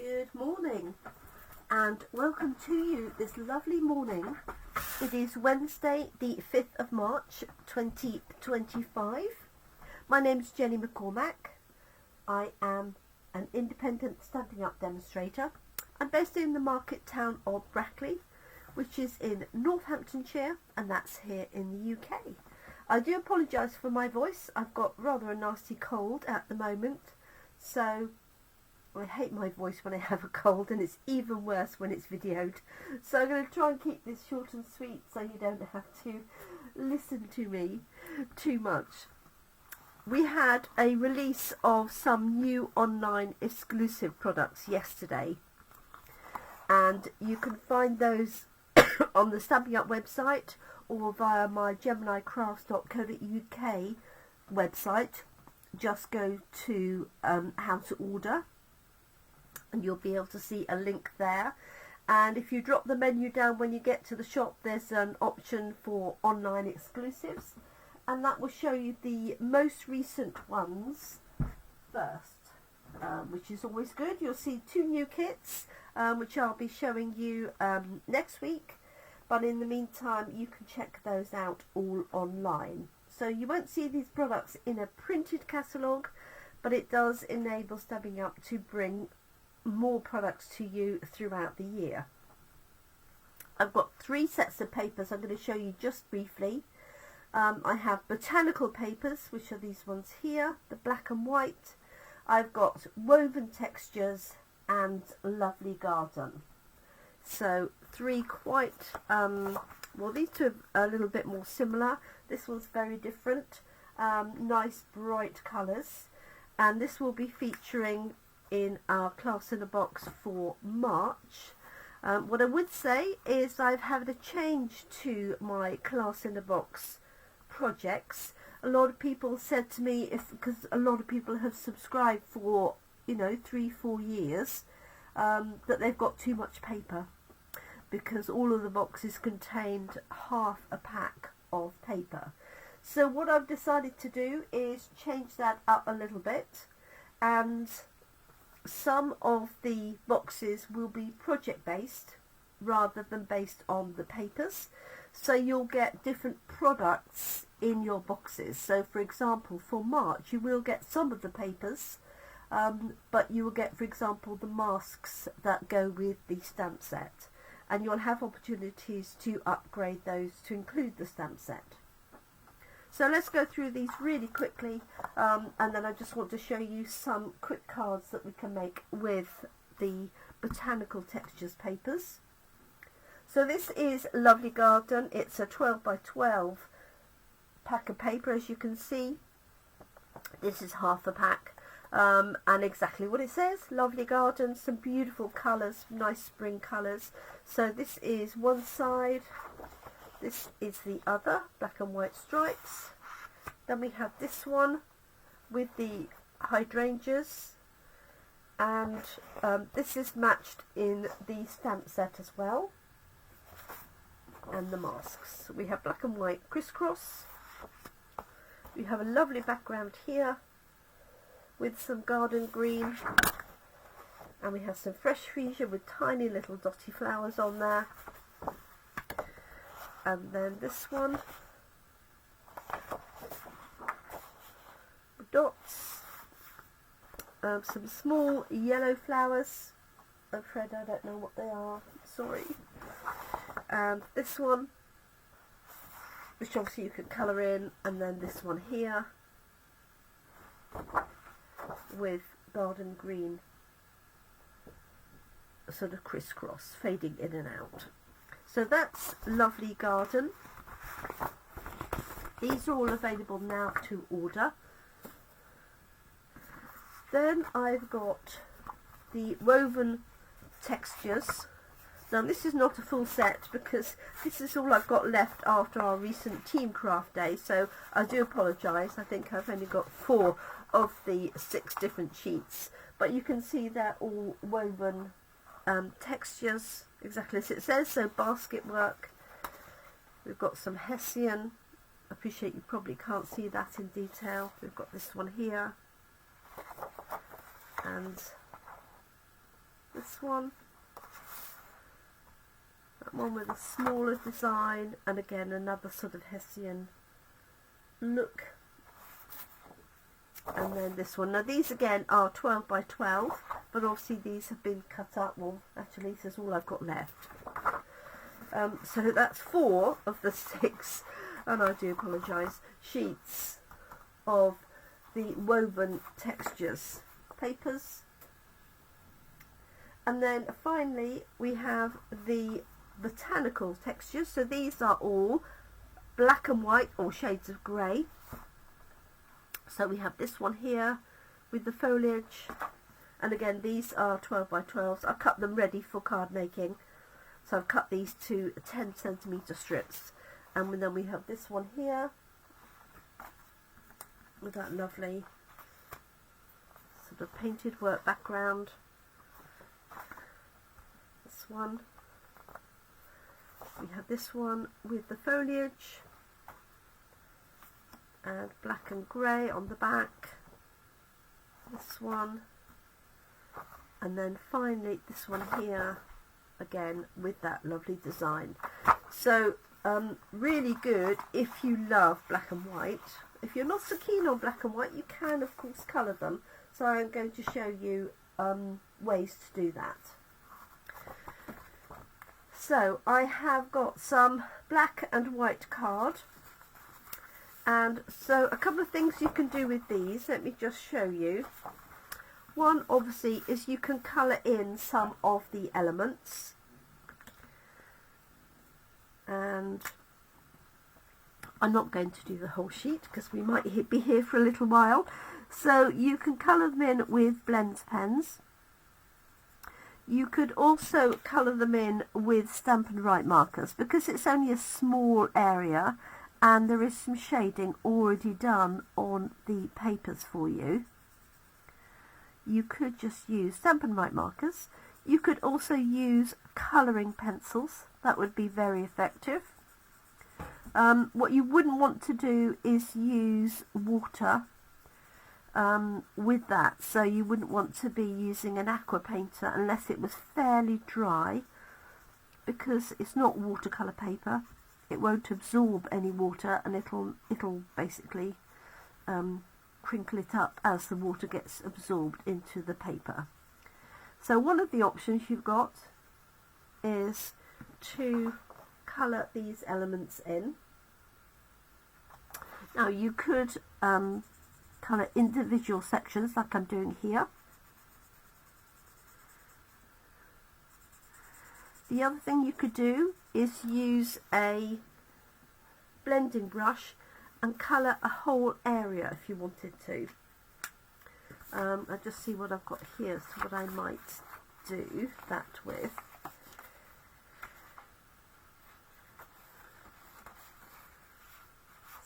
Good morning and welcome to you this lovely morning. It is Wednesday the 5th of March 2025. My name is Jenny McCormac. I am an independent Stampin' Up demonstrator. I'm based in the market town of Brackley, which is in Northamptonshire, and that's here in the UK. I do apologise for my voice. I've got rather a nasty cold at the moment, so I hate my voice when I have a cold, and it's even worse when it's videoed. So I'm going to try and keep this short and sweet so you don't have to listen to me too much. We had a release of some new online exclusive products yesterday, and you can find those on the Stampin' Up website or via my jeminicrafts.co.uk website. Just go to how to order, and you'll be able to see a link there. And if you drop the menu down when you get to the shop, there's an option for online exclusives, and that will show you the most recent ones first, which is always good. You'll see two new kits, which I'll be showing you next week, but in the meantime you can check those out all online. So you won't see these products in a printed catalogue, but it does enable Stampin' Up to bring more products to you throughout the year. I've got 3 sets of papers I'm going to show you just briefly. I have Botanical Papers, which are these ones here, the black and white. I've got Woven Textures and Lovely Garden. So 3 quite, well, these two are a little bit more similar. This one's very different, nice bright colours, and this will be featuring in our class in a box for March. What I would say is I've had a change to my class in a box projects. A lot of people said to me, because a lot of people have subscribed for 3-4 years, that they've got too much paper, because all of the boxes contained half a pack of paper. So what I've decided to do is change that up a little bit, and some of the boxes will be project based rather than based on the papers, so you'll get different products in your boxes. So for example, for March you will get some of the papers, but you will get, for example, the masks that go with the stamp set, and you'll have opportunities to upgrade those to include the stamp set. So let's go through these really quickly, and then I just want to show you some quick cards that we can make with the Botanical Textures papers. So this is Lovely Garden. It's a 12 by 12 pack of paper, as you can see. This is half a pack, and exactly what it says, Lovely Garden. Some beautiful colours, nice spring colours. So this is one side. This is the other, black and white stripes. Then we have this one with the hydrangeas, and this is matched in the stamp set as well, and the masks. We have black and white crisscross. We have a lovely background here with some garden green, and we have some fresh freesia with tiny little dotty flowers on there. And then this one, dots, some small yellow flowers. I'm afraid I don't know what they are, sorry. And this one, which obviously you can colour in, and then this one here with garden green, sort of crisscross, fading in and out. So that's Lovely Garden. These are all available now to order. Then I've got the Woven Textures. Now this is not a full set, because this is all I've got left after our recent team craft day, so I do apologise. I think I've only got 4 of the 6 different sheets, but you can see they're all woven textures, exactly as it says. So basket work, we've got some Hessian. I appreciate you probably can't see that in detail. We've got this one here, and this one. That one with a smaller design, and again another sort of Hessian look. And then this one. Now these again are 12 by 12, but obviously these have been cut up. Well, actually this is all I've got left. So that's 4 of the 6, and I do apologise, sheets of the Woven Textures Papers. And then finally we have the Botanical Textures. So these are all black and white or shades of grey. So we have this one here with the foliage, and again these are 12 by 12s. I cut them ready for card making, so I've cut these to 10cm strips. And then we have this one here with that lovely sort of painted work background. This one. We have this one with the foliage and black and grey on the back. This one. And then finally this one here, again with that lovely design. So really good if you love black and white. If you're not so keen on black and white, you can of course colour them. So I'm going to show you ways to do that. So I have got some black and white card, and so a couple of things you can do with these. Let me just show you. One obviously is you can colour in some of the elements, and I'm not going to do the whole sheet because we might be here for a little while. So you can colour them in with blends pens. You could also colour them in with Stampin' Write markers, because it's only a small area and there is some shading already done on the papers for you. You could just use Stampin' Write markers. You could also use colouring pencils. That would be very effective. What you wouldn't want to do is use water with that, so you wouldn't want to be using an aqua painter unless it was fairly dry, because it's not watercolour paper. It won't absorb any water, and it'll basically crinkle it up as the water gets absorbed into the paper. So one of the options you've got is to colour these elements in. Now you could colour individual sections like I'm doing here. The other thing you could do is use a blending brush and colour a whole area if you wanted to. I'll just see what I've got here, so what I might do that with.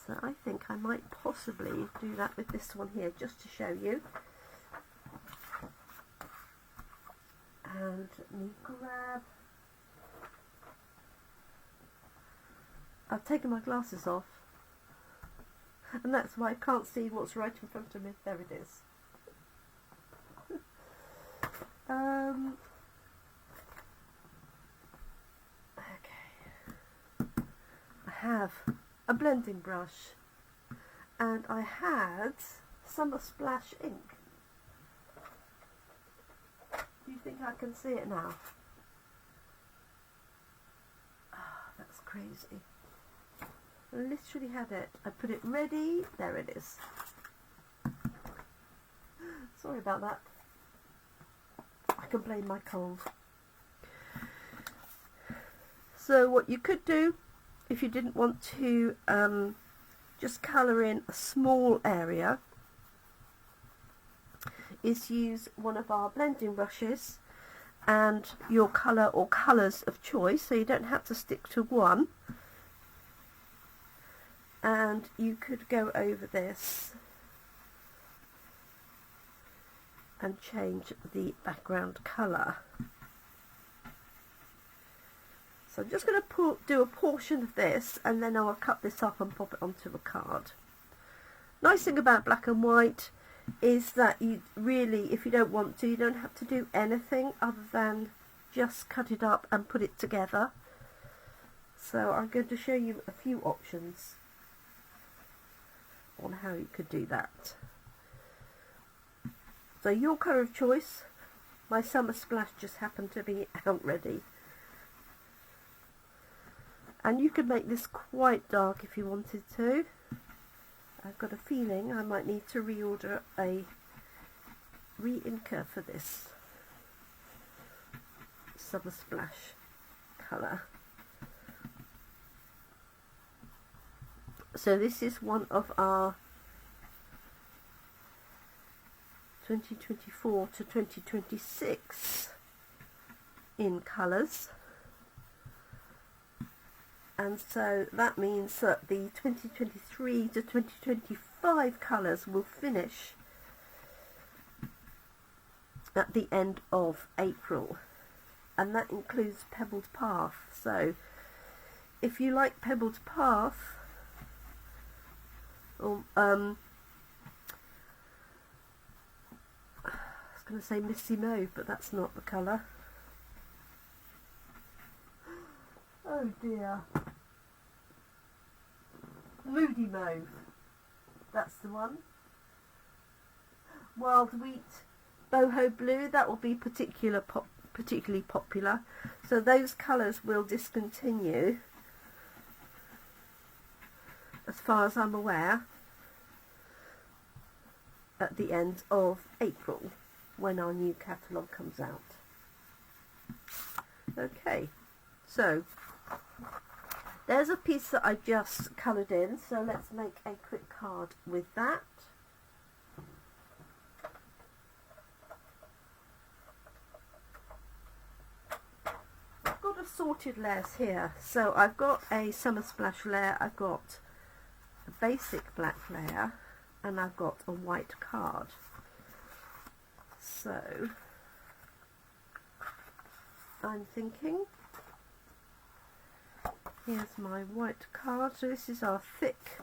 So I think I might possibly do that with this one here, just to show you. And let me grab... I've taken my glasses off, and that's why I can't see what's right in front of me. There it is. Okay. I have a blending brush, and I had Summer Splash ink. Do you think I can see it now? Ah, that's crazy. I literally had it. I put it ready. There it is. Sorry about that. I can blame my cold. So what you could do, if you didn't want to just colour in a small area, is use one of our blending brushes and your colour or colours of choice, so you don't have to stick to one. And you could go over this and change the background colour. So I'm just going to do a portion of this, and then I'll cut this up and pop it onto a card. Nice thing about black and white is that you really, if you don't want to, you don't have to do anything other than just cut it up and put it together. So I'm going to show you a few options on how you could do that. So your colour of choice, my Summer Splash just happened to be out ready. And you could make this quite dark if you wanted to. I've got a feeling I might need to reorder a re-inker for this Summer Splash colour. So this is one of our 2024 to 2026 in colours, and so that means that the 2023 to 2025 colours will finish at the end of April, and that includes Pebbled Path. So if you like Pebbled Path, or I was going to say Misty Mauve, but that's not the colour. Oh dear. Moody Mauve. That's the one. Wild Wheat, Boho Blue, that will be particularly popular. So those colours will discontinue, as far as I'm aware, at the end of April, when our new catalogue comes out. Okay, so there's a piece that I just coloured in, so let's make a quick card with that. I've got assorted layers here, so I've got a Summer Splash layer, I've got a basic black layer, and I've got a white card. So I'm thinking, here's my white card. So this is our thick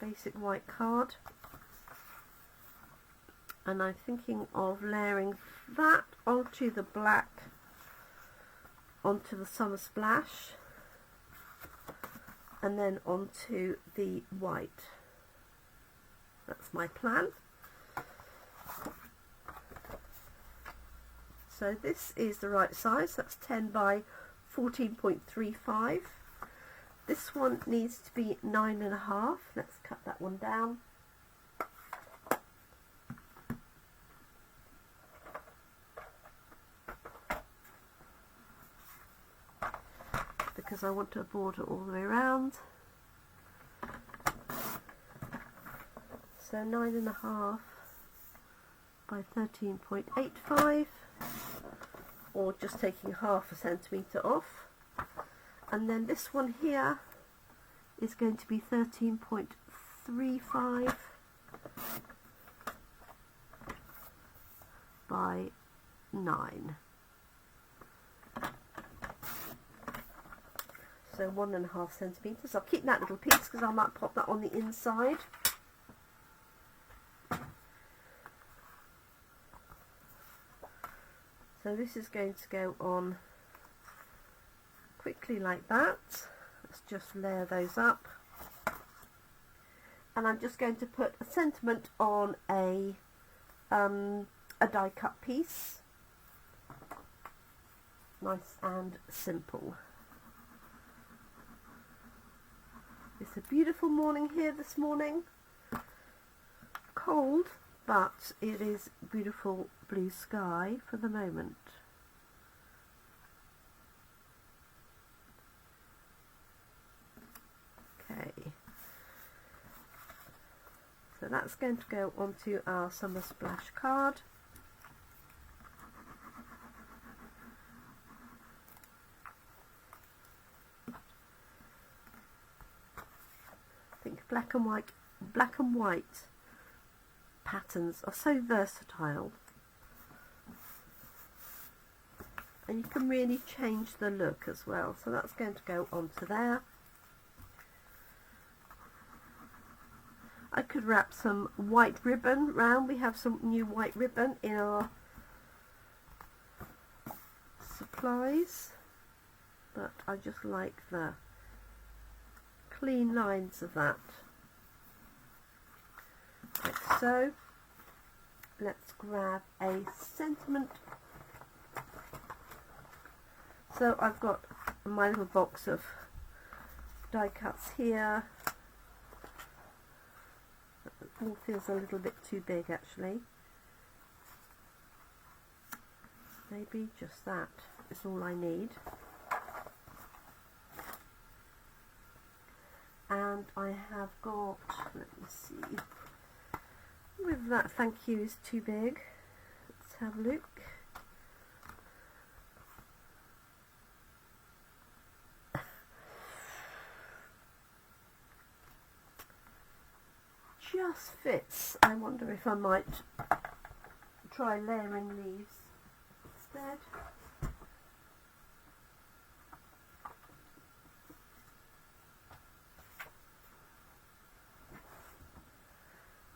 basic white card, and I'm thinking of layering that onto the black, onto the Summer Splash, and then onto the white. That's my plan. So this is the right size, that's 10 by 14.35. This one needs to be 9.5. Let's cut that one down. Because I want to border all the way around. So 9.5 by 13.85, or just taking half a centimetre off. And then this one here is going to be 13.35 by 9. So 1.5 centimetres. I'll keep that little piece because I might pop that on the inside. So this is going to go on quickly like that. Let's just layer those up. And I'm just going to put a sentiment on a die cut piece. Nice and simple. It's a beautiful morning here this morning. Cold, but it is beautiful blue sky for the moment. Okay, so that's going to go onto our Summer Splash card. I think black and white patterns are so versatile, and you can really change the look as well. So that's going to go onto there. I could could wrap some white ribbon round. We have some new white ribbon in our supplies, but I just like the clean lines of that, like so. Let's grab a sentiment. So I've got my little box of die cuts here. It all feels a little bit too big actually. Maybe just that is all I need. And I have got, let me see, with that thank you is too big. Let's have a look. Just fits. I wonder if I might try layering leaves instead.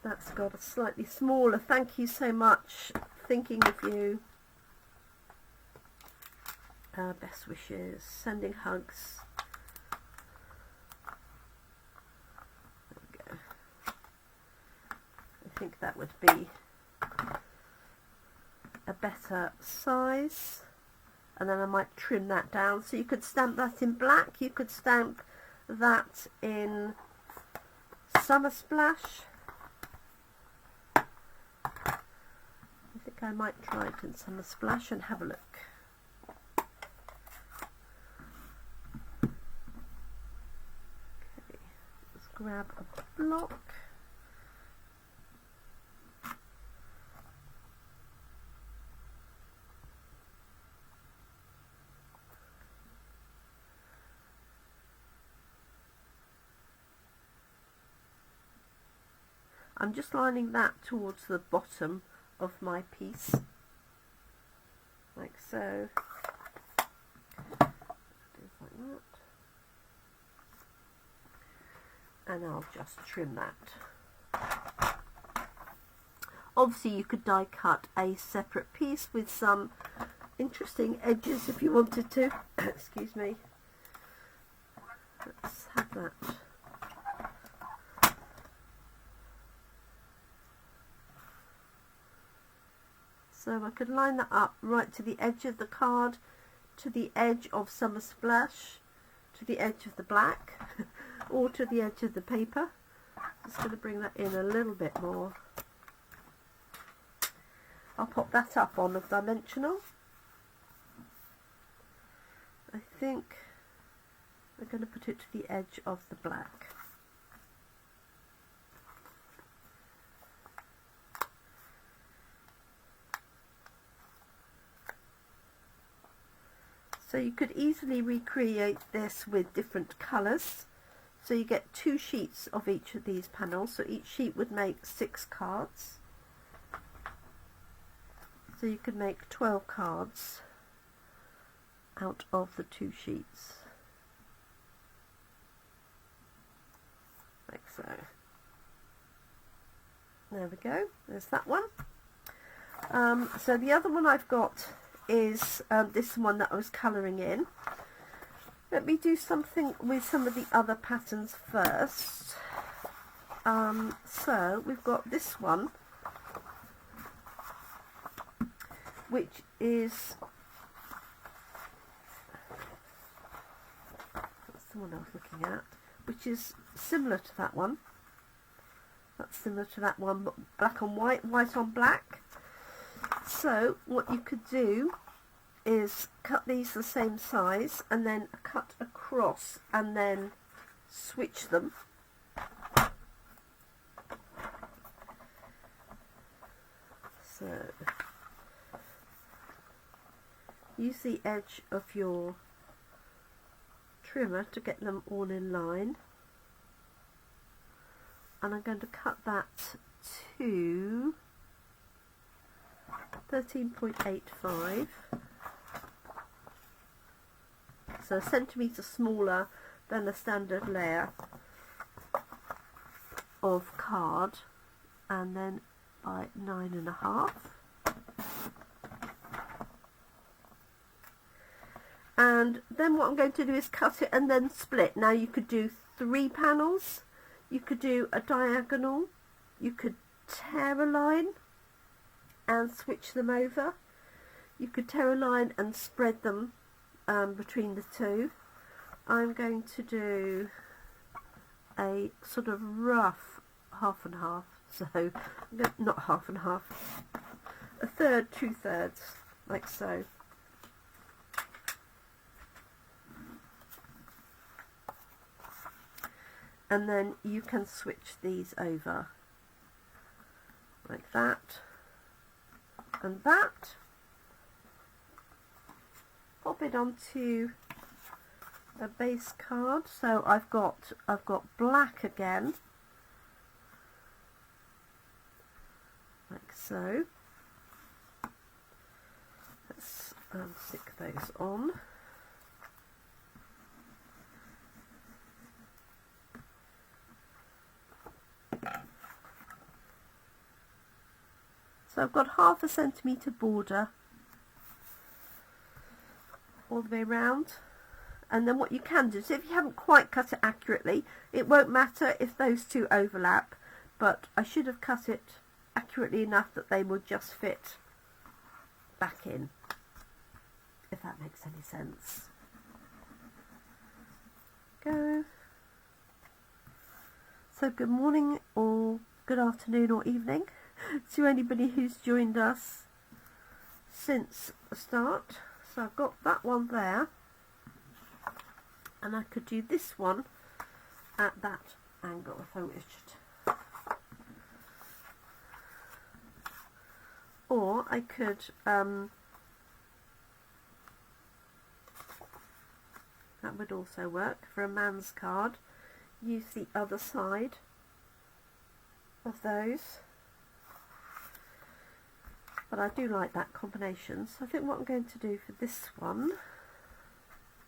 That's got a slightly smaller thank you so much, thinking of you, best wishes, sending hugs. There we go. I think that would be a better size, and then I might trim that down. So you could stamp that in black, you could stamp that in Summer Splash. I think I might try it in Summer Splash and have a look. Okay, let's grab a block. I'm just lining that towards the bottom of my piece, like so. Just like that. And I'll just trim that. Obviously you could die cut a separate piece with some interesting edges if you wanted to. Excuse me. Let's have that. So I could line that up right to the edge of the card, to the edge of Summer Splash, to the edge of the black, or to the edge of the paper. Just going to bring that in a little bit more. I'll pop that up on the dimensional. I think I'm going to put it to the edge of the black. So you could easily recreate this with different colours. So you get 2 sheets of each of these panels. So each sheet would make 6 cards. So you could make 12 cards out of the 2 sheets. Like so. There we go. There's that one. So the other one I've got is this one that I was colouring in. Let me do something with some of the other patterns first. So we've got this one, which is, that's the one I was looking at, which is similar to that one. That's similar to that one, but black on white, white on black. So what you could do is cut these the same size and then cut across and then switch them. So use the edge of your trimmer to get them all in line, and I'm going to cut that to 13.85, so a centimetre smaller than the standard layer. of card, and then by 9.5. And then what I'm going to do is cut it and then split. Now you could do 3 panels, you could do a diagonal, you could tear a line and switch them over, you could tear a line and spread them between the two. I'm going to do a sort of rough half and half, so not half and half, a third, 2/3, like so. And then you can switch these over like that and that. Pop it onto a base card. So I've got black again, like so. Let's stick those on. So I've got 1/2 centimetre border all the way around, and then what you can do is, if you haven't quite cut it accurately, it won't matter if those two overlap, but I should have cut it accurately enough that they will just fit back in, if that makes any sense. Go. So good morning or good afternoon or evening to anybody who's joined us since the start. So I've got that one there, and I could do this one at that angle if I wished, or I could that would also work for a man's card, use the other side of those. But I do like that combination, so I think what I'm going to do for this one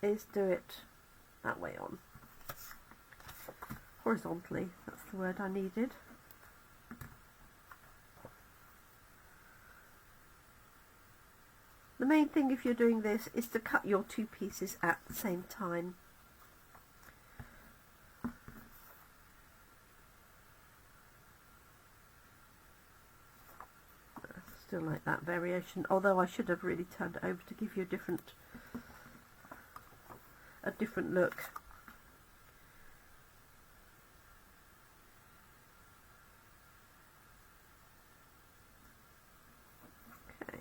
is do it that way on. Horizontally, that's the word I needed. The main thing if you're doing this is to cut your 2 pieces at the same time. Still like that variation, although I should have really turned it over to give you a different look. Okay,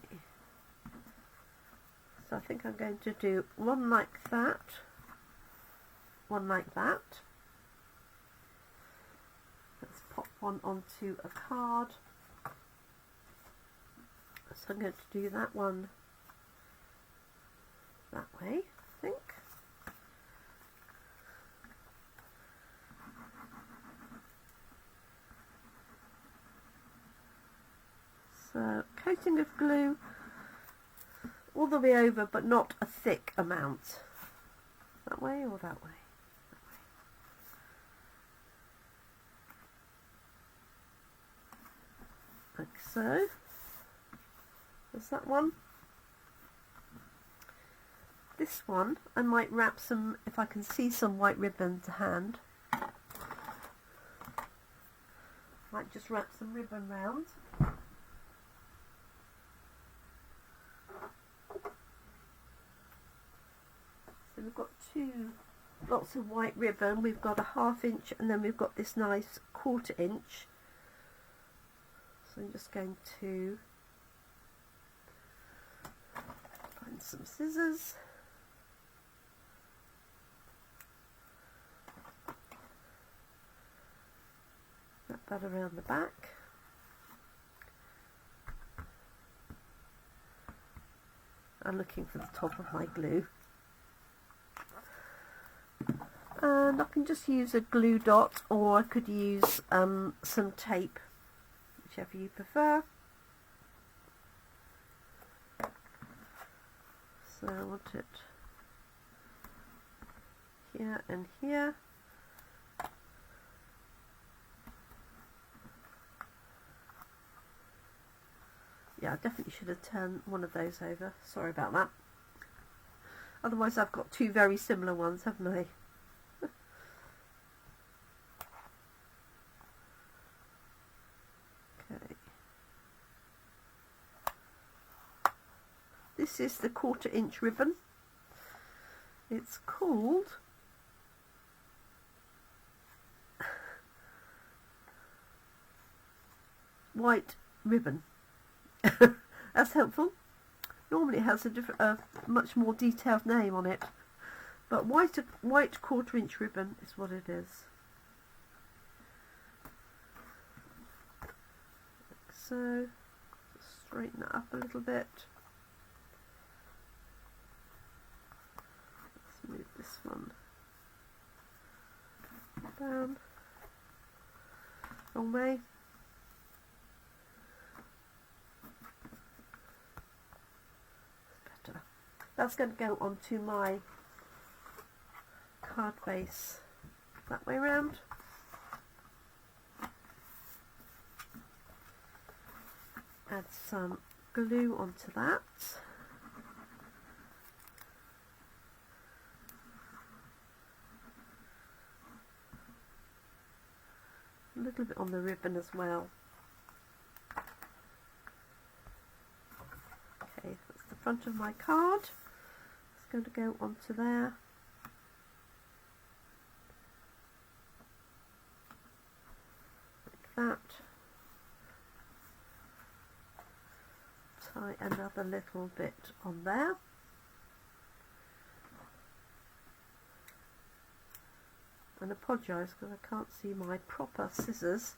so I think I'm going to do one like that, one like that. Let's pop one onto a card. So I'm going to do that one that way, I think. So coating of glue all the way over, but not a thick amount. That way or that way? Like so. There's that one. This one I might wrap some, if I can see some white ribbon to hand, might just wrap some ribbon round. So we've got lots of white ribbon. We've got a 1/2 inch, and then we've got this nice 1/4 inch. So I'm just going to find some scissors. Wrap that around the back. I'm looking for the top of my glue. And I can just use a glue dot, or I could use some tape, whichever you prefer. So I want it here and here. Yeah, I definitely should have turned one of those over. Sorry about that. Otherwise I've got two very similar ones, haven't I? Okay. This is the 1/4 inch ribbon. It's called White Ribbon. That's helpful. Normally it has a much more detailed name on it, but white 1/4 inch ribbon is what it is. Like so, straighten it up a little bit. Let's move this one down. Wrong way. That's going to go onto my card base that way round. Add some glue onto that. A little bit on the ribbon as well. Okay, that's the front of my card. Going to go onto there. Like that. Tie another little bit on there. And apologise because I can't see my proper scissors.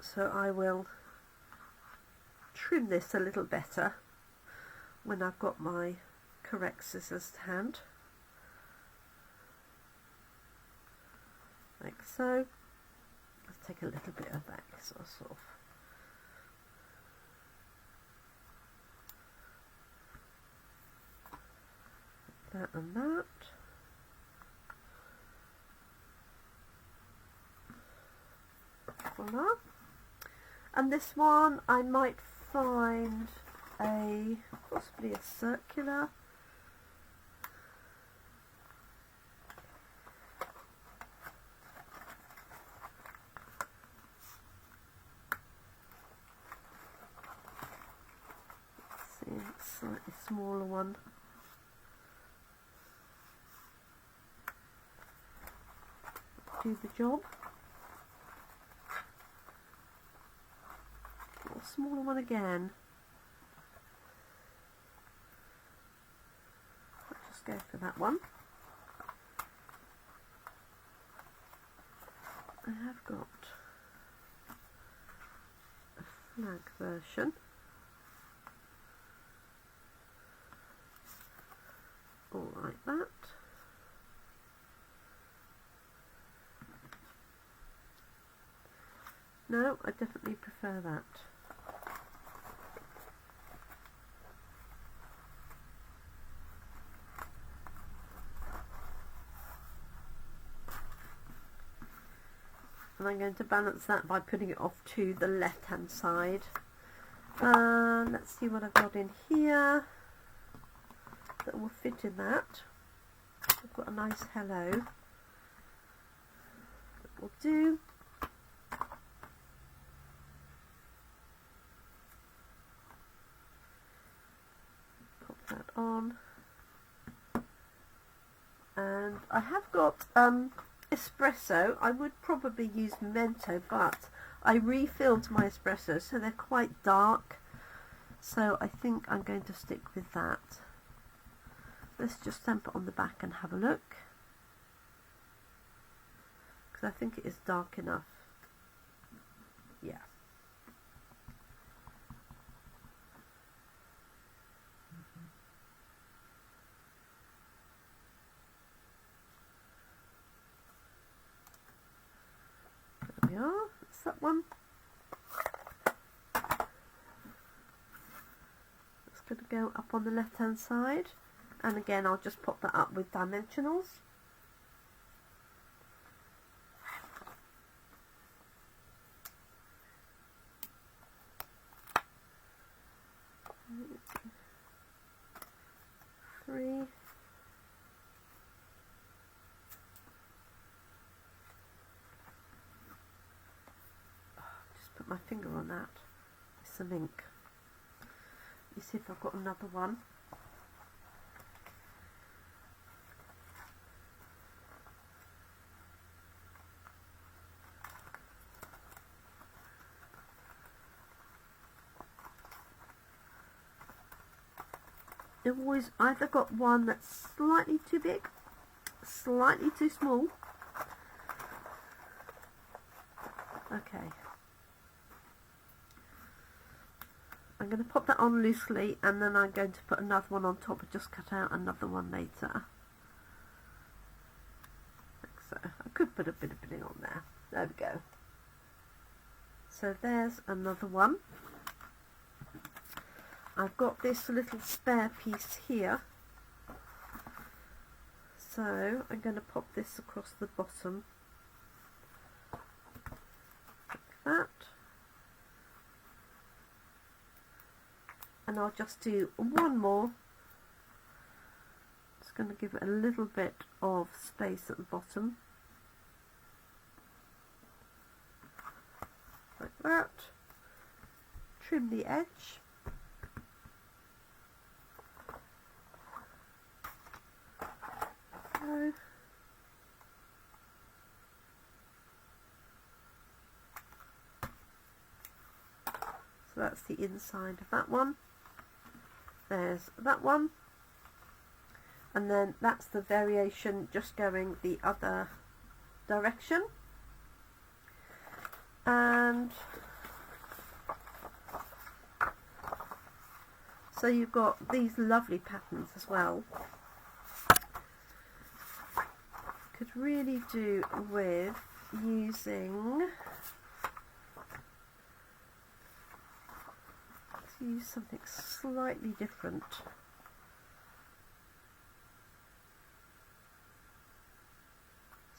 So I will trim this a little better when I've got my correct scissors to hand, like so. Let's take a little bit of that sort of that and that. Voila. And this one I might find possibly a circular. Let's see, a slightly smaller one. Do the job. A smaller one again. Let's just go for that one. I have got a flag version. All like that. No, I definitely prefer that. And I'm going to balance that by putting it off to the left hand side. Let's see what I've got in here that will fit in that. I've got a nice hello that will do. Pop that on. And I have got espresso. I would probably use memento, but I refilled my espresso, so they're quite dark, so I think I'm going to stick with that. Let's just stamp it on the back and have a look, because I think it is dark enough. Yeah. That's that one. It's going to go up on the left hand side, and again I'll just pop that up with dimensionals. 3. Just put my finger on that. It's some ink. Let me see if I've got another one. I've always either got one that's slightly too big, slightly too small. Okay. I'm going to pop that on loosely, and then I'm going to put another one on top and just cut out another one later. Like so. I could put a bit of bidding on there. There we go. So there's another one. I've got this little spare piece here, so I'm going to pop this across the bottom like that, and I'll just do one more. Just going to give it a little bit of space at the bottom like that, trim the edge. So that's the inside of that one. There's that one, and then that's the variation just going the other direction. And so you've got these lovely patterns as well. Could really do with using, let's use something slightly different.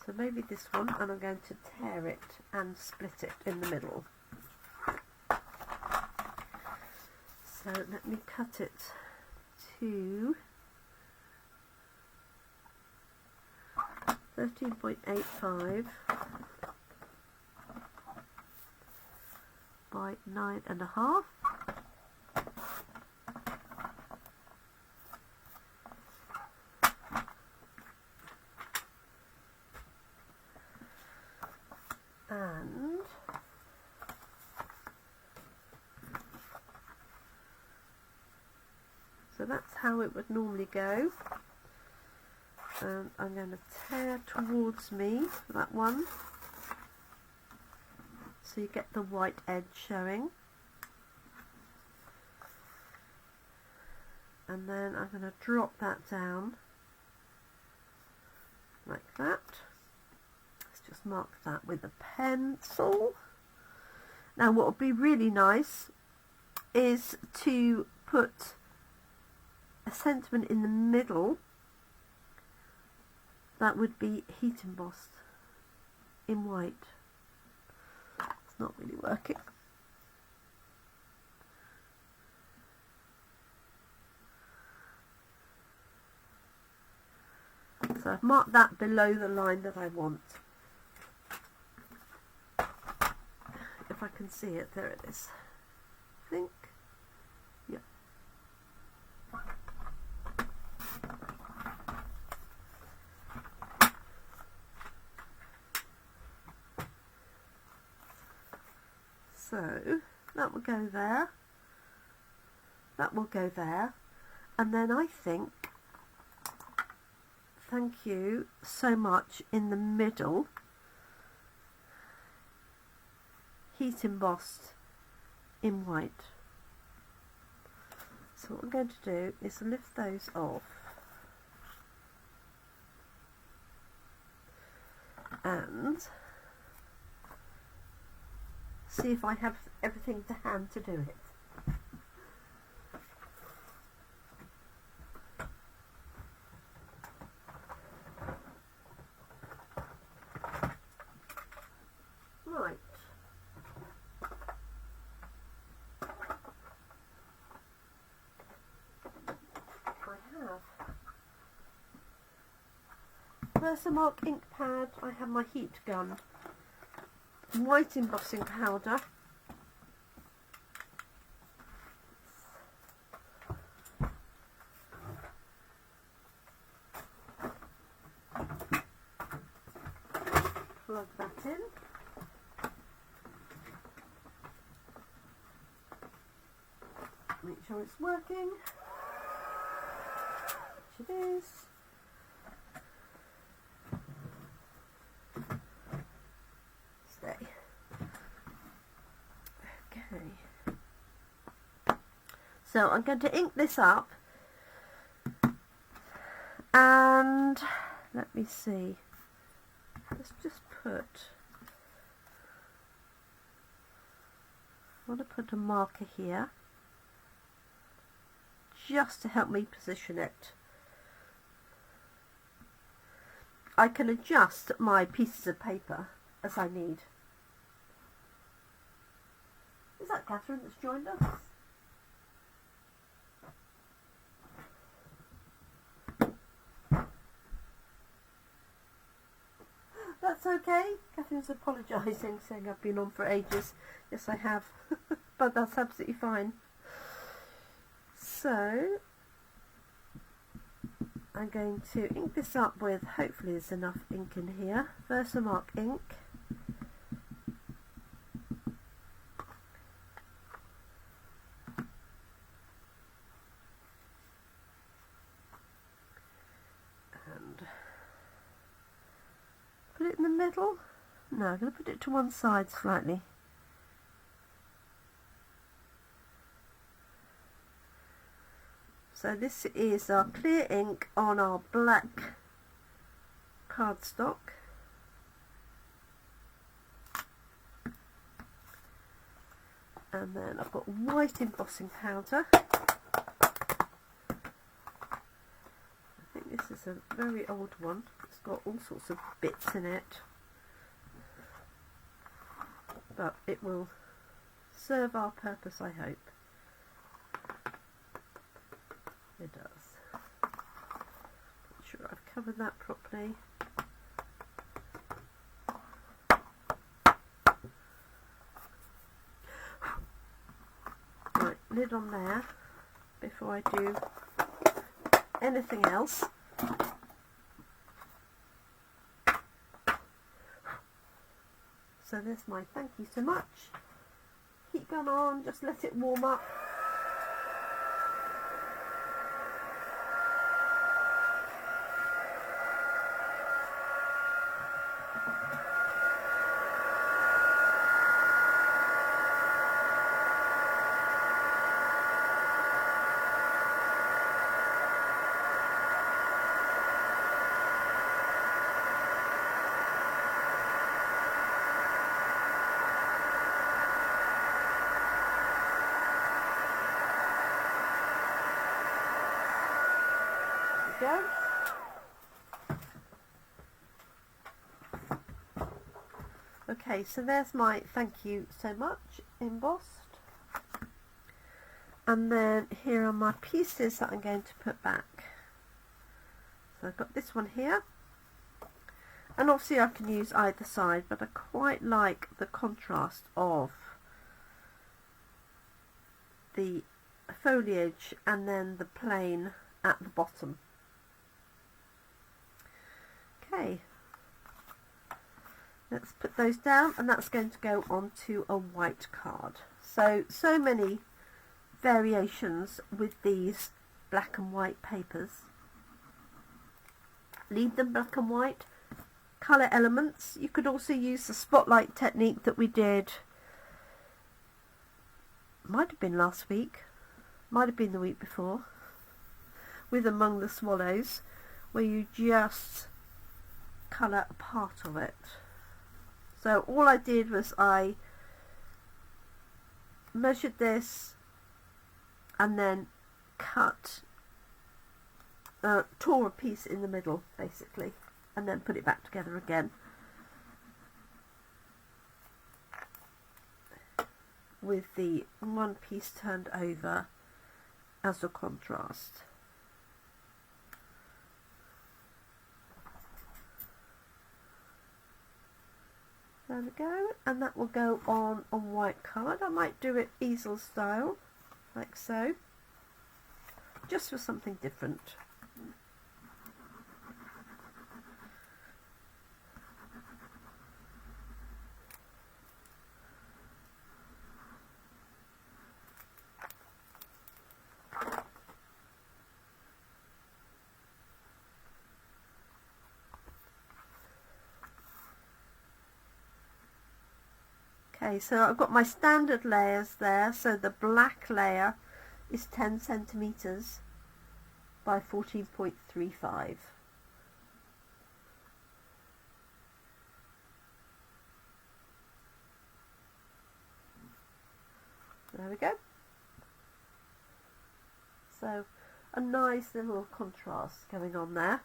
So maybe this one, and I'm going to tear it and split it in the middle. So let me cut it to 13.85 by 9.5. And so that's how it would normally go. And I'm going to tear towards me that one, so you get the white edge showing, and then I'm going to drop that down like that. Let's just mark that with a pencil. Now what would be really nice is to put a sentiment in the middle that would be heat embossed in white. It's not really working. So I've marked that below the line that I want. If I can see it, there it is. I think. Yeah. So that will go there, that will go there, and then I think, thank you so much, in the middle, heat embossed in white. So what I'm going to do is lift those off and see if I have everything to hand to do it. Right. have? Versamark ink pad, I have my heat gun, white embossing powder, plug that in, make sure it's working, which it is. Okay, so I'm going to ink this up, and let me see, let's just put, I want to put a marker here just to help me position it. I can adjust my pieces of paper as I need. Is that Catherine that's joined us? That's okay. Catherine's apologising, saying I've been on for ages. Yes, I have. But that's absolutely fine. So, I'm going to ink this up with, hopefully there's enough ink in here, Versamark ink. Put it in the middle? No, I'm going to put it to one side slightly. So this is our clear ink on our black cardstock. And then I've got white embossing powder. This is a very old one. It's got all sorts of bits in it, but it will serve our purpose, I hope. It does. Make sure I've covered that properly. Right, lid on there before I do anything else. So there's my thank you so much. Heat gun on, just let it warm up. Go. Okay, so there's my thank you so much embossed, and then here are my pieces that I'm going to put back. So I've got this one here, and obviously I can use either side, but I quite like the contrast of the foliage and then the plain at the bottom. Okay, let's put those down, and that's going to go onto a white card. So many variations with these black and white papers. Leave them black and white. Colour elements. You could also use the spotlight technique that we did, might have been last week, might have been the week before, with Among the Swallows, where you just colour a part of it. So all I did was I measured this and then tore a piece in the middle basically, and then put it back together again with the one piece turned over as a contrast. There we go, and that will go on white card. I might do it easel style, like so, just for something different. Okay, so I've got my standard layers there. So the black layer is 10 centimeters by 14.35. There we go. So a nice little contrast going on there.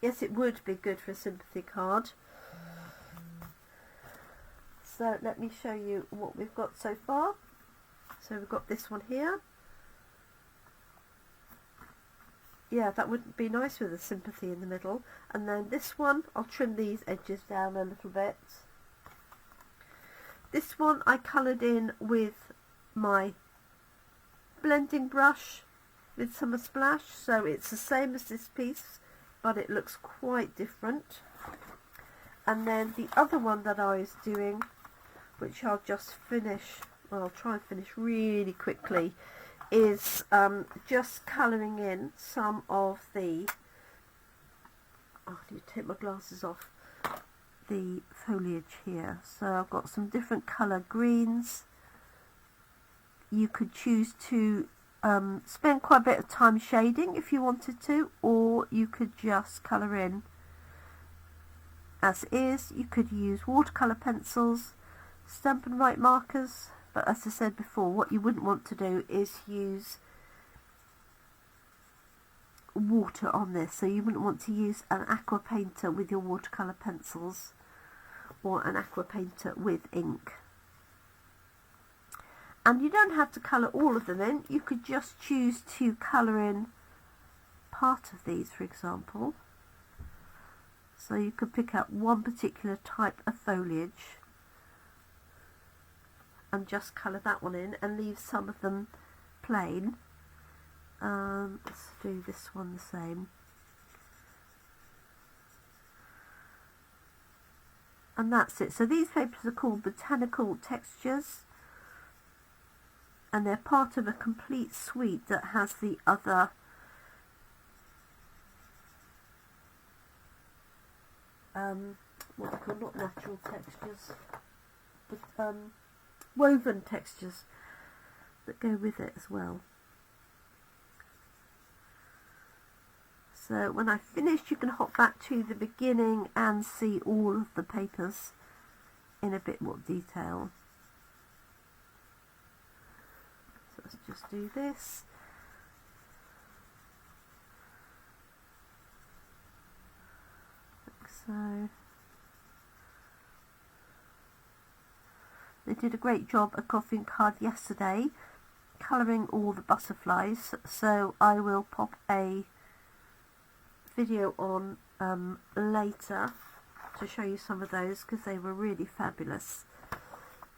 Yes, it would be good for a sympathy card. So let me show you what we've got so far. So we've got this one here. Yeah, that would be nice with a sympathy in the middle. And then this one, I'll trim these edges down a little bit. This one I coloured in with my blending brush with Summer Splash. So it's the same as this piece, but it looks quite different. And then the other one that I was doing, which I'll just finish, well, I'll try and finish really quickly, is just colouring in some of the, oh, I need to take my glasses off, the foliage here. So I've got some different colour greens. You could choose to spend quite a bit of time shading if you wanted to, or you could just colour in as is. You could use watercolour pencils, stamp and write markers, but as I said before, what you wouldn't want to do is use water on this, so you wouldn't want to use an aqua painter with your watercolour pencils or an aqua painter with ink. And you don't have to colour all of them in, you could just choose to colour in part of these, for example. So you could pick up one particular type of foliage and just colour that one in and leave some of them plain. Let's do this one the same. And that's it. So these papers are called Botanical Textures, and they're part of a complete suite that has the other what they call, not natural textures, but woven textures that go with it as well. So when I finish, you can hop back to the beginning and see all of the papers in a bit more detail. So let's just do this. Like so. They did a great job at Coffee and Card yesterday, colouring all the butterflies, so I will pop a video on later to show you some of those because they were really fabulous.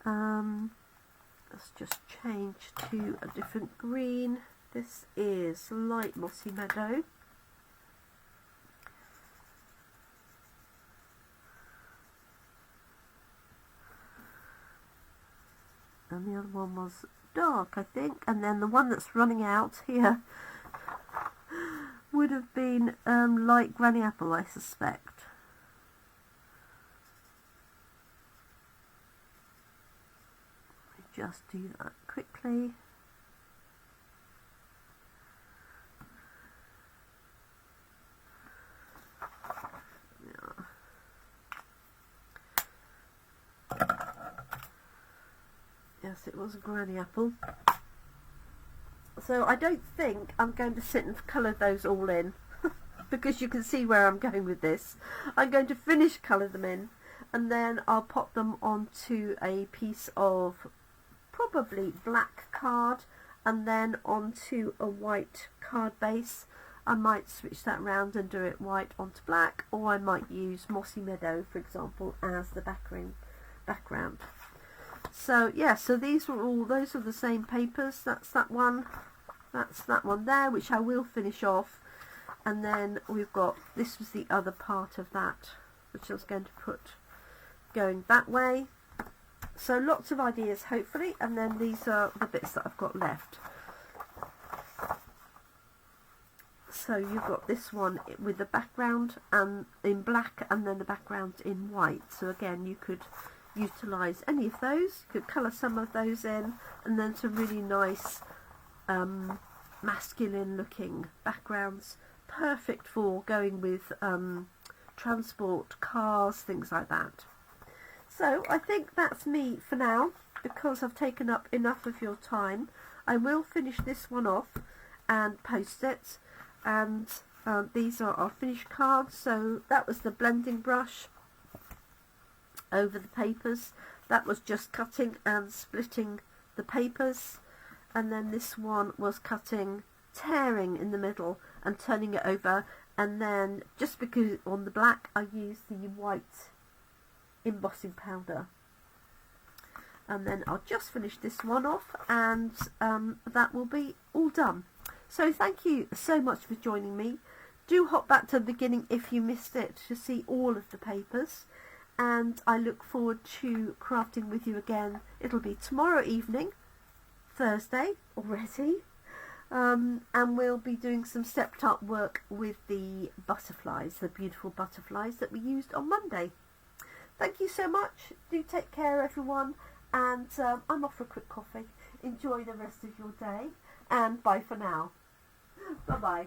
Let's just change to a different green. This is Light Mossy Meadow. And the other one was dark, I think, and then the one that's running out here would have been light Granny Apple, I suspect. Just do that quickly. Yeah. Yes, it was a Granny Apple. So I don't think I'm going to sit and colour those all in because you can see where I'm going with this. I'm going to finish colour them in and then I'll pop them onto a piece of probably black card and then onto a white card base. I might switch that round and do it white onto black, or I might use Mossy Meadow, for example, as the background. So yeah, so those are the same papers. That's that one there, which I will finish off. And then we've got, this was the other part of that, which I was going to put going that way. So lots of ideas, hopefully, and then these are the bits that I've got left. So you've got this one with the background and in black, and then the background in white. So again, you could utilise any of those. You could colour some of those in, and then some really nice masculine looking backgrounds, perfect for going with transport, cars, things like that. So I think that's me for now, because I've taken up enough of your time. I will finish this one off and post it, and these are our finished cards. So that was the blending brush over the papers. That was just cutting and splitting the papers, and then this one was cutting, tearing in the middle and turning it over, and then just because on the black I used the white embossing powder. And then I'll just finish this one off, and that will be all done. So thank you so much for joining me. Do hop back to the beginning if you missed it to see all of the papers, and I look forward to crafting with you again. It'll be tomorrow evening, Thursday already, and we'll be doing some stepped up work with the butterflies, the beautiful butterflies that we used on Monday. Thank you so much. Do take care, everyone, and I'm off for a quick coffee. Enjoy the rest of your day, and bye for now. Bye bye.